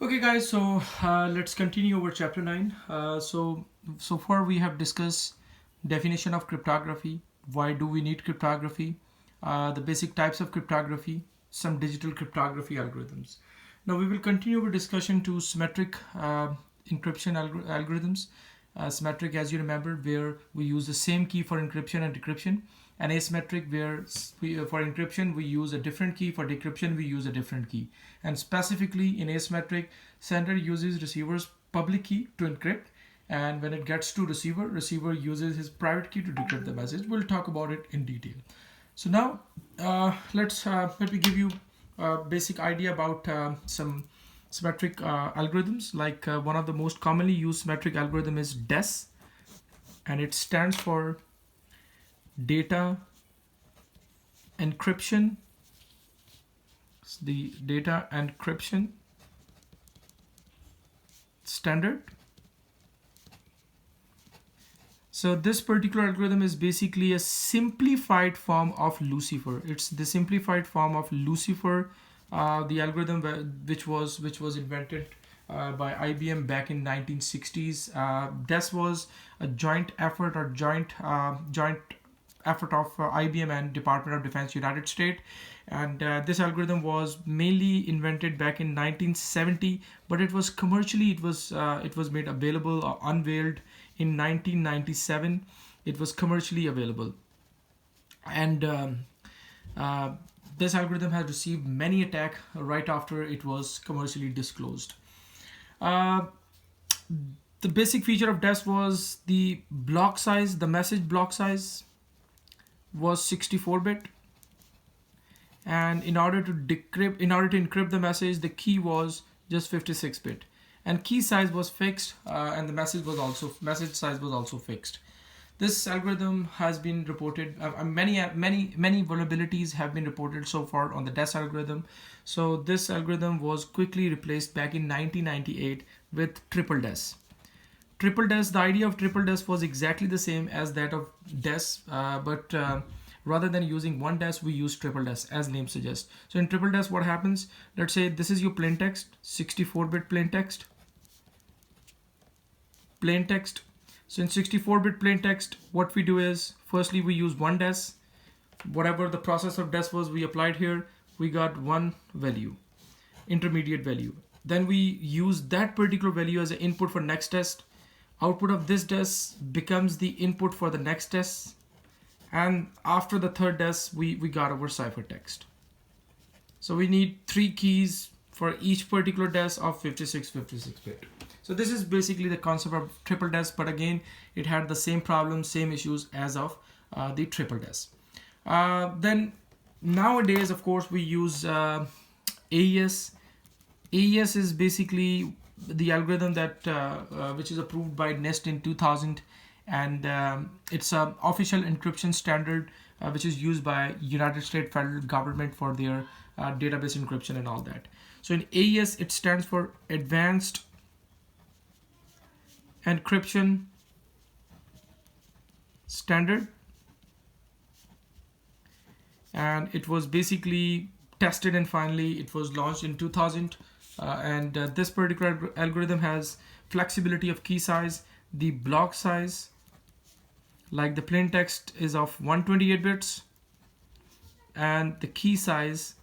Okay, guys, so let's continue over chapter 9. So far we have discussed definition of cryptography, why do we need cryptography, the basic types of cryptography, some digital cryptography algorithms. Now we will continue our discussion to symmetric encryption algorithms. Symmetric, as you remember, where we use the same key for encryption and decryption, and asymmetric, where for encryption we use a different key, for decryption we use a different key. And specifically in asymmetric, sender uses receiver's public key to encrypt, and when it gets to receiver uses his private key to decrypt the message. We'll talk about it in detail. So now let me give you a basic idea about some symmetric algorithms. Like one of the most commonly used symmetric algorithm is DES, and it stands for data encryption. It's the data encryption standard. So this particular algorithm is basically a simplified form of Lucifer. It's the simplified form of Lucifer, the algorithm which was invented by IBM back in 1960s. This was a joint effort or joint effort of IBM and Department of Defense, United States. And this algorithm was mainly invented back in 1970, but it was commercially it was made available or unveiled in 1997. It was commercially available, and this algorithm has received many attacks right after it was commercially disclosed. Uh, the basic feature of DES was the block size. The message block size was 64-bit, and in order to encrypt the message, the key was just 56-bit, and key size was fixed, and the message size was also fixed. This algorithm has been reported, many vulnerabilities have been reported so far on the DES algorithm. So this algorithm was quickly replaced back in 1998 with triple DES. Triple DES, the idea of triple DES was exactly the same as that of DES, but rather than using one DES, we use triple DES, as name suggests. So in triple DES, what happens? Let's say this is your plain text, 64-bit plain text. So in 64-bit plain text, what we do is, firstly we use one DES. Whatever the process of DES was, we applied here. We got one value, intermediate value. Then we use that particular value as an input for next test. Output of this DES becomes the input for the next test, and after the third DES we got our ciphertext. So we need 3 keys for each particular DES of 56 bit. So this is basically the concept of triple DES, but again it had the same problems, same issues as of the triple DES. Then nowadays, of course, we use AES. AES is basically the algorithm that which is approved by NIST in 2000, and it's an official encryption standard which is used by United States federal government for their database encryption and all that. So in AES, it stands for Advanced Encryption Standard, and it was basically tested and finally it was launched in 2000. And this particular algorithm has flexibility of key size. The block size, like the plain text, is of 128 bits, and the key size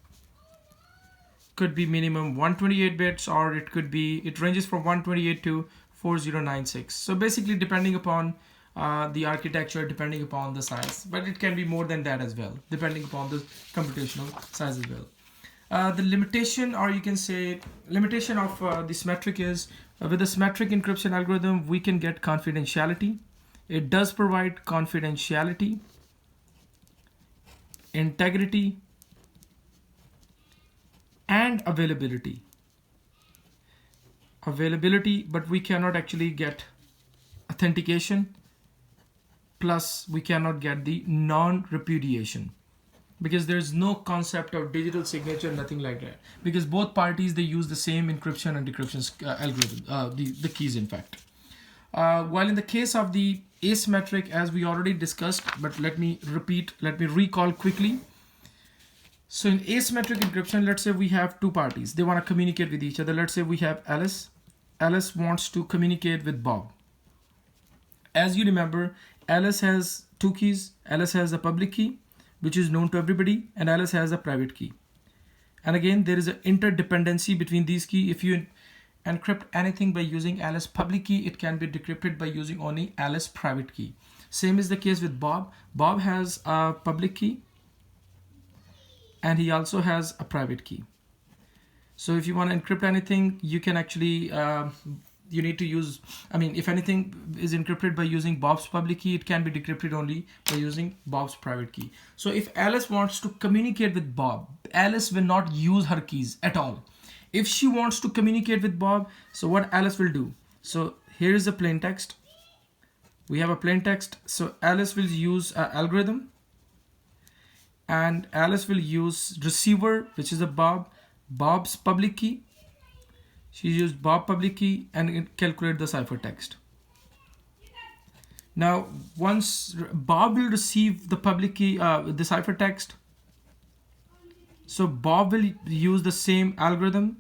could be minimum 128 bits, or it ranges from 128 to 4096. So basically depending upon the architecture, depending upon the size, but it can be more than that as well, depending upon the computational size as well. The limitation, or you can say limitation of the symmetric is, with the symmetric encryption algorithm, we can get confidentiality. It does provide confidentiality, integrity, and availability. But we cannot actually get authentication, plus we cannot get the non-repudiation, because there's no concept of digital signature, nothing like that, because both parties, they use the same encryption and decryption algorithm, the keys in fact. While in the case of the asymmetric, as we already discussed, but let me recall quickly. So in asymmetric encryption, let's say we have two parties. They want to communicate with each other. Let's say we have Alice. Alice wants to communicate with Bob. As you remember, Alice has two keys. Alice has a public key, which is known to everybody, and Alice has a private key. And again, there is an interdependency between these keys. If you encrypt anything by using Alice public key, it can be decrypted by using only Alice private key. Same is the case with Bob. Bob has a public key, and he also has a private key. So if you want to encrypt anything, you can actually, you need to use, if anything is encrypted by using Bob's public key, it can be decrypted only by using Bob's private key. So if Alice wants to communicate with Bob, Alice will not use her keys at all. If she wants to communicate with Bob, so what Alice will do? So here is a plain text. We have a plain text. So Alice will use an algorithm, and Alice will use receiver, which is a Bob's public key. She used Bob public key and calculate the ciphertext. Now, once Bob will receive the public key, the ciphertext, so Bob will use the same algorithm.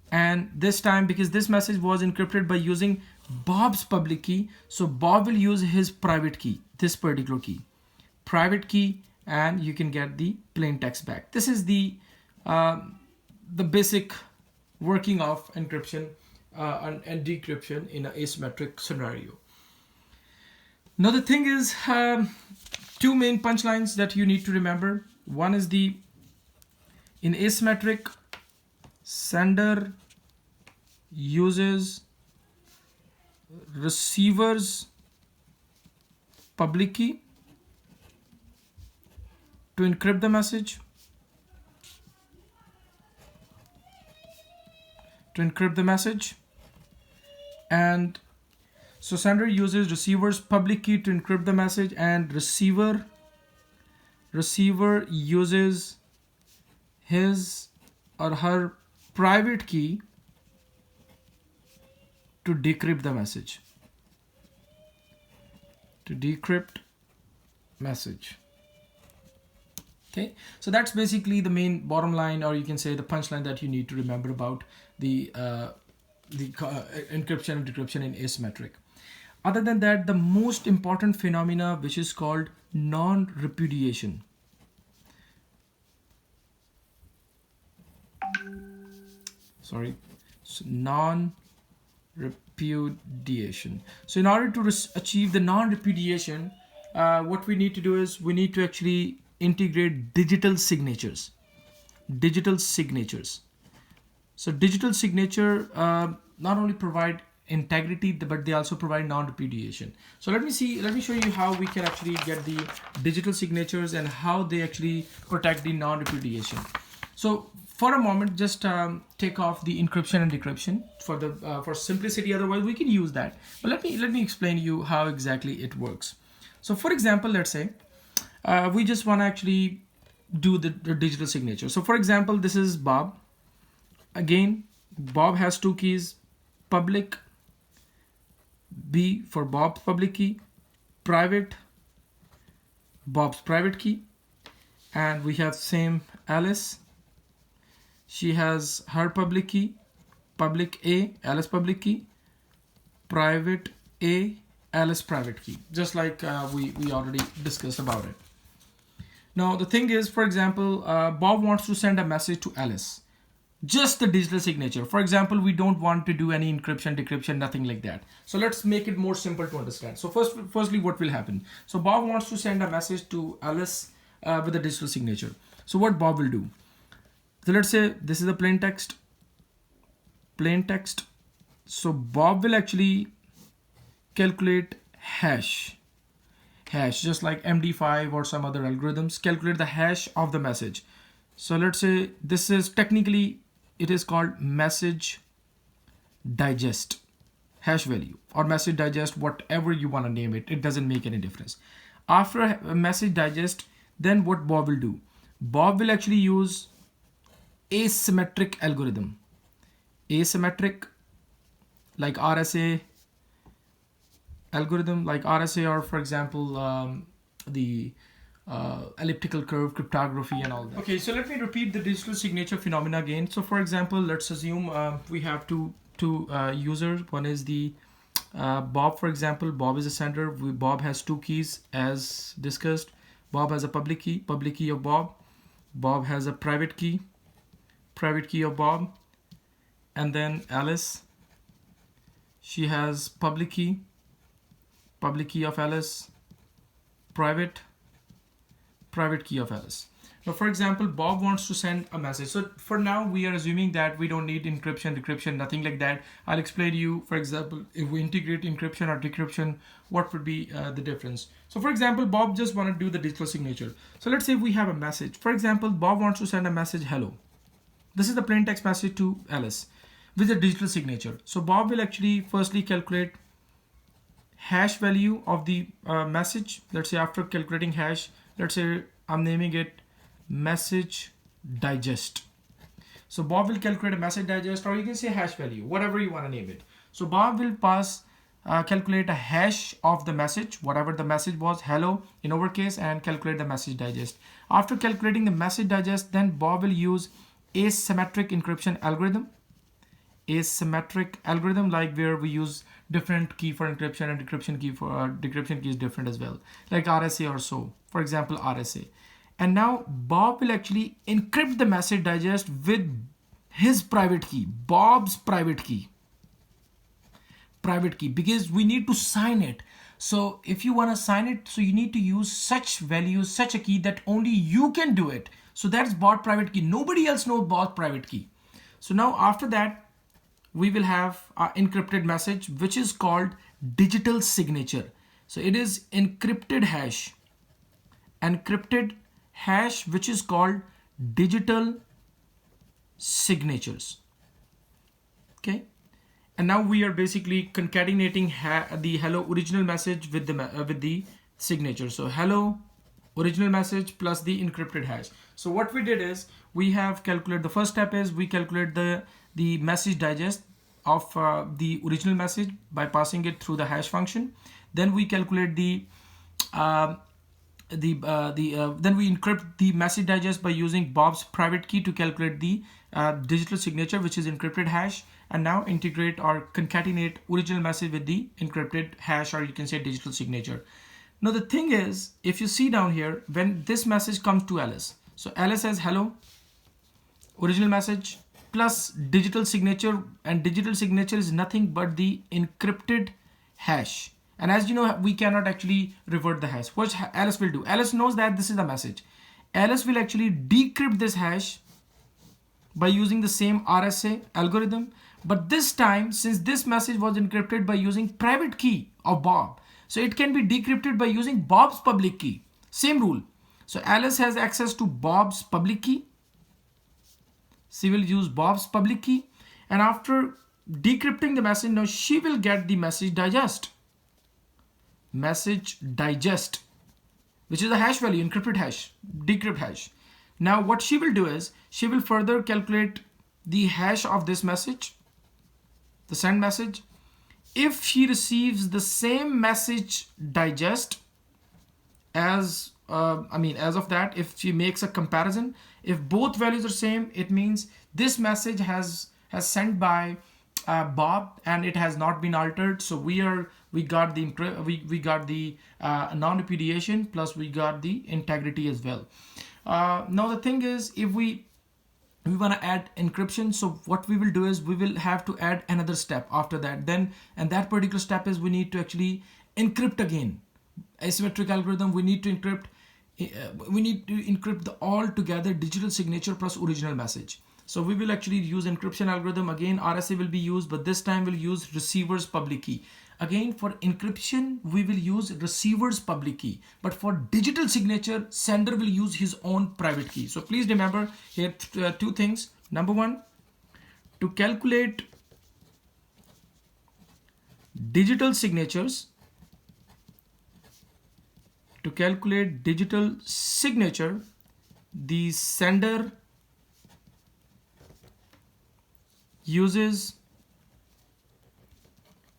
And this time, because this message was encrypted by using Bob's public key, so Bob will use his private key, this particular key, private key, and you can get the plain text back. This is the basic working of encryption and decryption in an asymmetric scenario. Now the thing is, two main punchlines that you need to remember. One is in asymmetric, sender uses receiver's public key to encrypt the message. And so sender uses receiver's public key to encrypt the message, and receiver uses his or her private key to decrypt the message. Okay, so that's basically the main bottom line, or you can say the punchline that you need to remember about the encryption and decryption in asymmetric. Other than that, the most important phenomena, which is called non-repudiation. Non-repudiation. So in order to achieve the non-repudiation, what we need to do is we need to actually integrate digital signatures. So digital signature not only provide integrity, but they also provide non-repudiation. So let me show you how we can actually get the digital signatures and how they actually protect the non-repudiation. So for a moment, just take off the encryption and decryption for simplicity. Otherwise, we can use that. But let me explain you how exactly it works. So for example, let's say we just want to actually do the digital signature. So for example, this is Bob. Again, Bob has two keys, public, B for Bob's public key, private, Bob's private key, and we have same Alice. She has her public key, public A, Alice public key, private A, Alice private key, just like we already discussed about it. Now the thing is, for example, Bob wants to send a message to Alice. Just the digital signature. For example, we don't want to do any encryption, decryption, nothing like that. So let's make it more simple to understand. So firstly, what will happen? So Bob wants to send a message to Alice with a digital signature. So what Bob will do? So let's say this is a plain text. So Bob will actually calculate hash, just like MD5 or some other algorithms, calculate the hash of the message. So let's say this is technically, it is called message digest hash value, or message digest, whatever you want to name it. It doesn't make any difference. After a message digest, then what Bob will do? Bob will actually use asymmetric algorithm. Asymmetric, like RSA algorithm, like RSA, or for example, the elliptical curve cryptography and all that. Okay, so let me repeat the digital signature phenomena again. So for example, let's assume we have two users. One is the Bob, for example. Bob is a sender. Bob has two keys as discussed. Bob has a public key of Bob. Bob has a private key of Bob. And then Alice, she has public key of Alice, private key of Alice. Now, for example, Bob wants to send a message. So for now, we are assuming that we don't need encryption, decryption, nothing like that. I'll explain to you, for example, if we integrate encryption or decryption, what would be the difference. So for example, Bob just want to do the digital signature. So let's say we have a message. For example, Bob wants to send a message, hello. This is the plain text message to Alice with a digital signature. So Bob will actually firstly calculate hash value of the message. Let's say after calculating hash, let's say I'm naming it message digest. So Bob will calculate a message digest, or you can say hash value, whatever you want to name it. So Bob will calculate a hash of the message, whatever the message was, hello in overcase, and calculate the message digest. After calculating the message digest, then Bob will use asymmetric encryption algorithm. Asymmetric algorithm, like where we use different key for encryption and decryption key for decryption key is different as well, like RSA or so, for example RSA. And now Bob will actually encrypt the message digest with his private key, Bob's private key, because we need to sign it. So if you want to sign it, so you need to use such values, such a key that only you can do it. So that's Bob's private key. Nobody else knows Bob's private key. So now after that, we will have our encrypted message, which is called digital signature. So it is encrypted hash, which is called digital signatures. Okay. And now we are basically concatenating the hello original message with the signature. So hello original message plus the encrypted hash. So what we did is we have calculated, the first step is we calculate the message digest of the original message by passing it through the hash function. Then we calculate then we encrypt the message digest by using Bob's private key to calculate the digital signature, which is encrypted hash, and now integrate or concatenate original message with the encrypted hash, or you can say digital signature. Now the thing is, if you see down here, when this message comes to Alice, so Alice says hello original message plus digital signature, and digital signature is nothing but the encrypted hash. And as you know, we cannot actually revert the hash. What Alice will do, Alice knows that this is the message. Alice will actually decrypt this hash by using the same RSA algorithm. But this time, since this message was encrypted by using private key of Bob, so it can be decrypted by using Bob's public key. Same rule. So Alice has access to Bob's public key. She will use Bob's public key, and after decrypting the message, now she will get the message digest, which is a hash value, encrypted hash, decrypt hash. Now what she will do is she will further calculate the hash of this message, the send message. If she receives the same message digest as of that, if she makes a comparison, if both values are same, it means this message has sent by Bob and it has not been altered. So we got the non-repudiation plus we got the integrity as well. Now the thing is, if we want to add encryption, so what we will do is we will have to add another step after that. Then, and that particular step is we need to actually encrypt again. Asymmetric algorithm, we need to encrypt the all together digital signature plus original message. So we will actually use encryption algorithm again. RSA will be used, but this time we'll use receiver's public key. Again, for encryption, we will use receiver's public key, but for digital signature, sender will use his own private key. So please remember here two things. Number one, to calculate digital signatures, the sender uses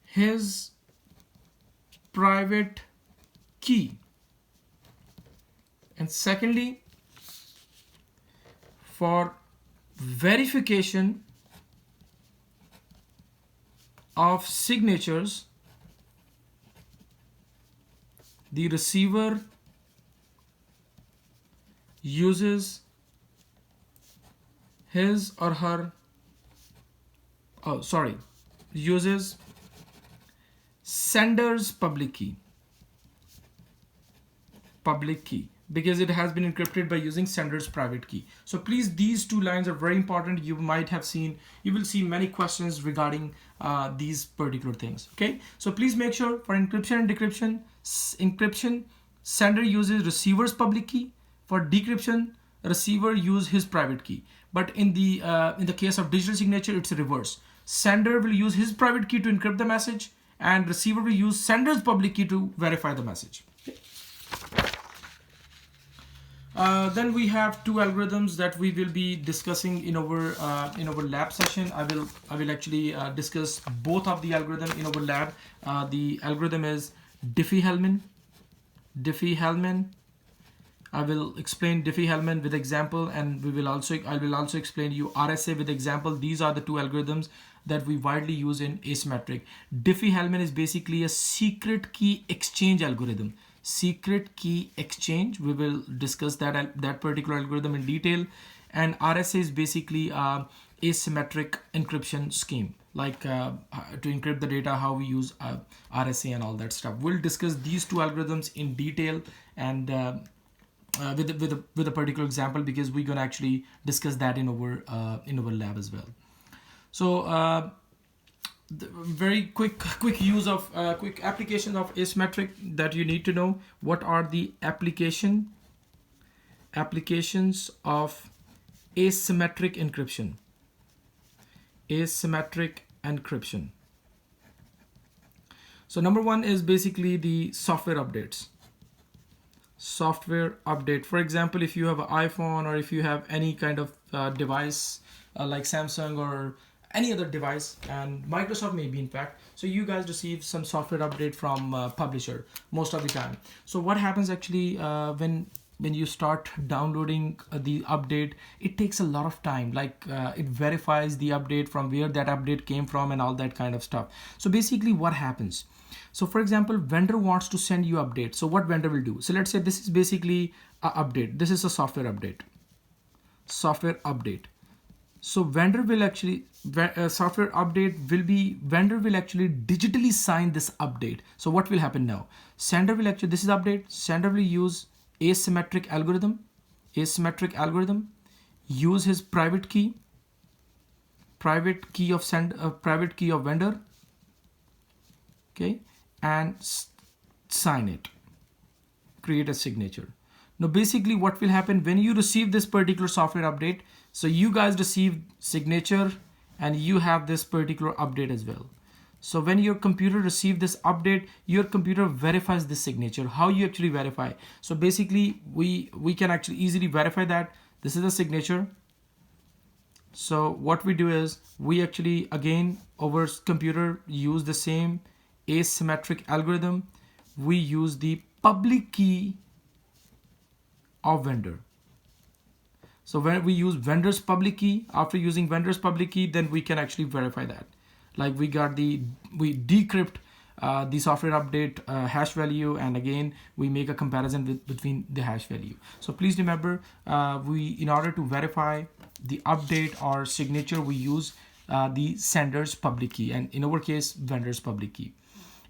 his private key And secondly, for verification of signatures, the receiver uses his or her, uses sender's public key, because it has been encrypted by using sender's private key. So please, these two lines are very important. You will see many questions regarding these particular things. Okay, so please make sure for encryption and decryption, sender uses receiver's public key. For decryption, receiver use his private key. But in the case of digital signature, it's a reverse. Sender will use his private key to encrypt the message, and receiver will use sender's public key to verify the message. Okay. Then we have two algorithms that we will be discussing in our lab session. I will actually discuss both of the algorithm in our lab. The algorithm is Diffie-Hellman. I will explain Diffie-Hellman with example, and I will also explain you RSA with example. These are the two algorithms that we widely use in asymmetric. Diffie-Hellman is basically a secret key exchange algorithm. Secret key exchange, we will discuss that particular algorithm in detail. And RSA is basically asymmetric encryption scheme, like to encrypt the data, how we use RSA and all that stuff. We'll discuss these two algorithms in detail, and with a particular example, because we're gonna actually discuss that in our lab as well. So very quick application of asymmetric that you need to know. What are the applications of asymmetric encryption? Asymmetric encryption. So number one is basically the software updates. Software update. For example, if you have an iPhone, or if you have any kind of device like Samsung or any other device, and Microsoft maybe, in fact, so you guys receive some software update from publisher most of the time. So what happens actually when you start downloading the update, it takes a lot of time, like it verifies the update from where that update came from and all that kind of stuff. So basically what happens, so for example, vendor wants to send you update. So what vendor will do, so let's say this is basically a update, this is a software update. So vendor will actually software update will be, vendor will actually digitally sign this update. So what will happen now, sender will actually, this is update, sender will use asymmetric algorithm, use his private key of vendor, okay, and sign it, create a signature. Now basically what will happen when you receive this particular software update, so you guys receive signature and you have this particular update as well. So when your computer receives this update, your computer verifies this signature. How you actually verify? So basically we can actually easily verify that this is a signature. So what we do is we actually, again, our computer use the same asymmetric algorithm. We use the public key of vendor. So when we use vendor's public key, after using vendor's public key, then we can actually verify that. Like we decrypt the software update hash value, and again we make a comparison between the hash value. So please remember, in order to verify the update or signature, we use the sender's public key, and in our case, vendor's public key.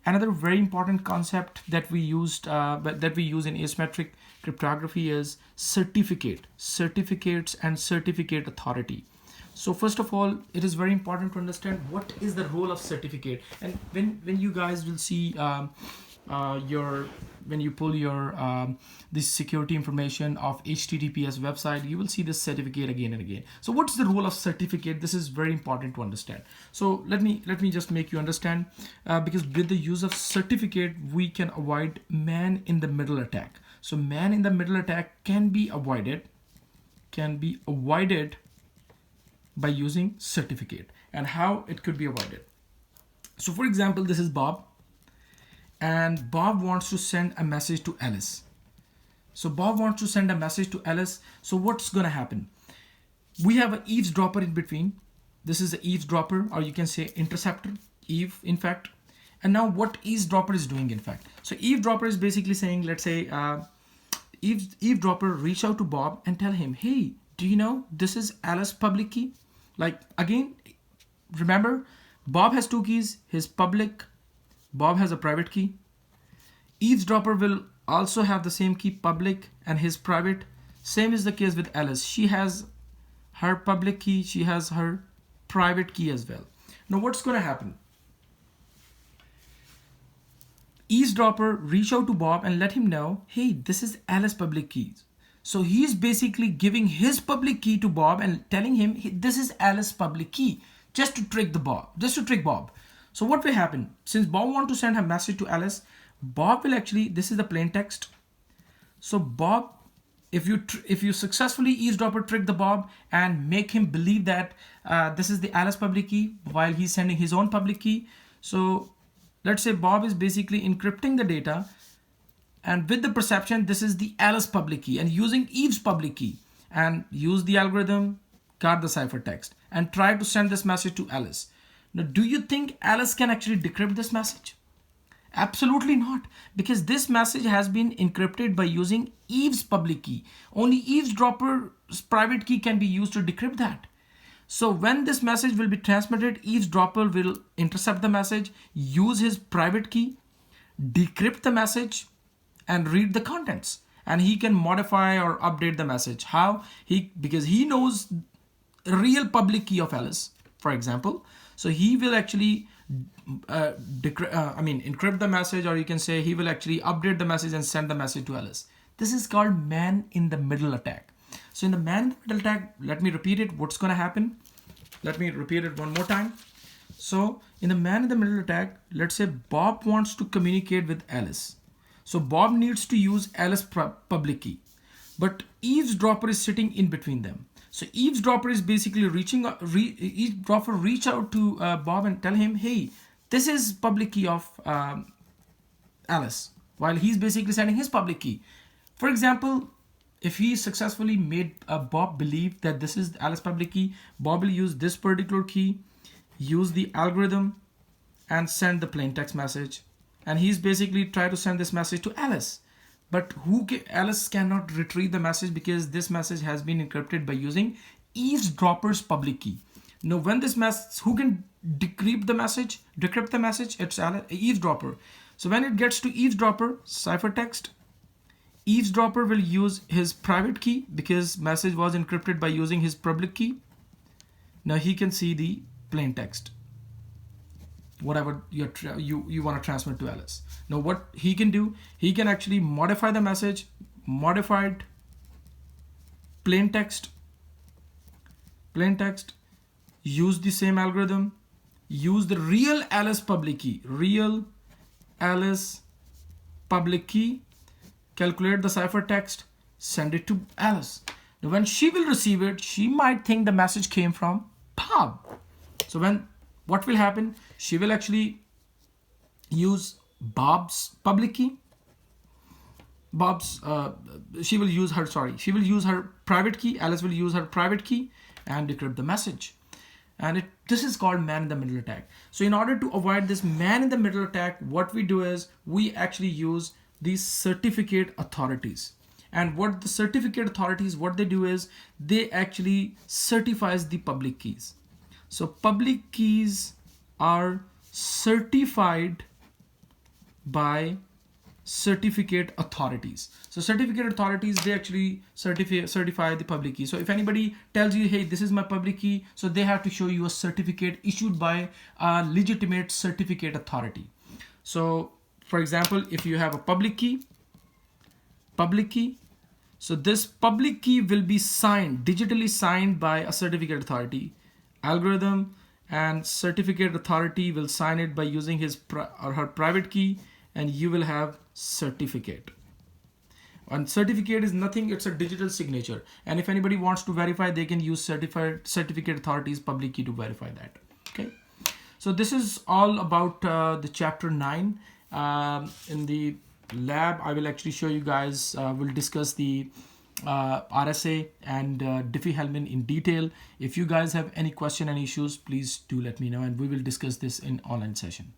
Another very important concept that we use in asymmetric cryptography is certificates and certificate authority. So first of all, it is very important to understand what is the role of certificate. And when you guys will see when you pull your this security information of HTTPS website, you will see this certificate again and again. So what's the role of certificate? This is very important to understand. So let me just make you understand, because with the use of certificate, we can avoid man-in-the-middle attack. So man-in-the-middle attack can be avoided by using certificate. And how it could be avoided? So for example, this is Bob, and Bob wants to send a message to Alice. So Bob wants to send a message to Alice. So what's gonna happen? We have an eavesdropper in between. This is the eavesdropper, or you can say interceptor, Eve, in fact. And now what eavesdropper is doing, in fact. So eavesdropper is basically saying, let's say, eavesdropper reach out to Bob and tell him, hey, do you know this is Alice's public key? Like, again, remember, Bob has two keys, his public, Bob has a private key. Eavesdropper will also have the same key, public, and his private. Same is the case with Alice. She has her public key, she has her private key as well. Now what's going to happen? Eavesdropper reach out to Bob and let him know, hey, this is Alice's public keys. So he's basically giving his public key to Bob and telling him, hey, this is Alice's public key, just to trick Bob. So what will happen? Since Bob wants to send a message to Alice, Bob will actually, this is the plain text. So Bob, if you successfully eavesdropper trick the Bob and make him believe that this is the Alice public key while he's sending his own public key. So let's say Bob is basically encrypting the data, and with the perception, this is the Alice public key, and using Eve's public key, and use the algorithm, got the ciphertext, and try to send this message to Alice. Now, do you think Alice can actually decrypt this message? Absolutely not, because this message has been encrypted by using Eve's public key. Only eavesdropper's private key can be used to decrypt that. So when this message will be transmitted, eavesdropper will intercept the message, use his private key, decrypt the message, and read the contents. And he can modify or update the message. How? Because he knows real public key of Alice, for example. So he will actually encrypt the message, or you can say he will actually update the message and send the message to Alice. This is called man-in-the-middle attack. So in the man-in-the-middle attack, let me repeat it. What's going to happen? Let me repeat it one more time. So in the man-in-the-middle attack, let's say Bob wants to communicate with Alice. So Bob needs to use Alice's public key, but eavesdropper is sitting in between them. So eavesdropper is basically reach out to Bob and tell him, hey, this is public key of Alice, while he's basically sending his public key. For example, if he successfully made Bob believe that this is Alice's public key, Bob will use this particular key, use the algorithm, and send the plain text message. And he's basically trying to send this message to Alice. But Alice cannot retrieve the message because this message has been encrypted by using eavesdropper's public key. Now, when this message, who can decrypt the message? It's eavesdropper. So when it gets to eavesdropper, ciphertext, eavesdropper will use his private key because message was encrypted by using his public key. Now he can see the plain text, whatever you want to transmit to Alice. Now what he can do, he can actually modify the message, modified plain text, use the same algorithm, use the real Alice public key, calculate the ciphertext, send it to Alice. Now when she will receive it, she might think the message came from Bob. So what will happen? She will actually use Bob's public key. She will use her private key. Alice will use her private key and decrypt the message. And this is called man-in-the-middle attack. So in order to avoid this man-in-the-middle attack, what we do is we actually use these certificate authorities. And what the certificate authorities, what they do is they actually certifies the public keys. So public keys are certified by certificate authorities. So certificate authorities, they actually certify the public key. So if anybody tells you, hey, this is my public key, so they have to show you a certificate issued by a legitimate certificate authority. So for example, if you have a public key, so this public key will be signed, digitally signed by a certificate authority. Algorithm and certificate authority will sign it by using his or her private key, and you will have certificate. And certificate is nothing, it's a digital signature. And if anybody wants to verify, they can use certificate authorities public key to verify that. Okay. So this is all about the chapter 9. In the lab, I will actually show you guys, we'll discuss the RSA and Diffie-Hellman in detail. If you guys have any question and issues, please do let me know, and we will discuss this in online session.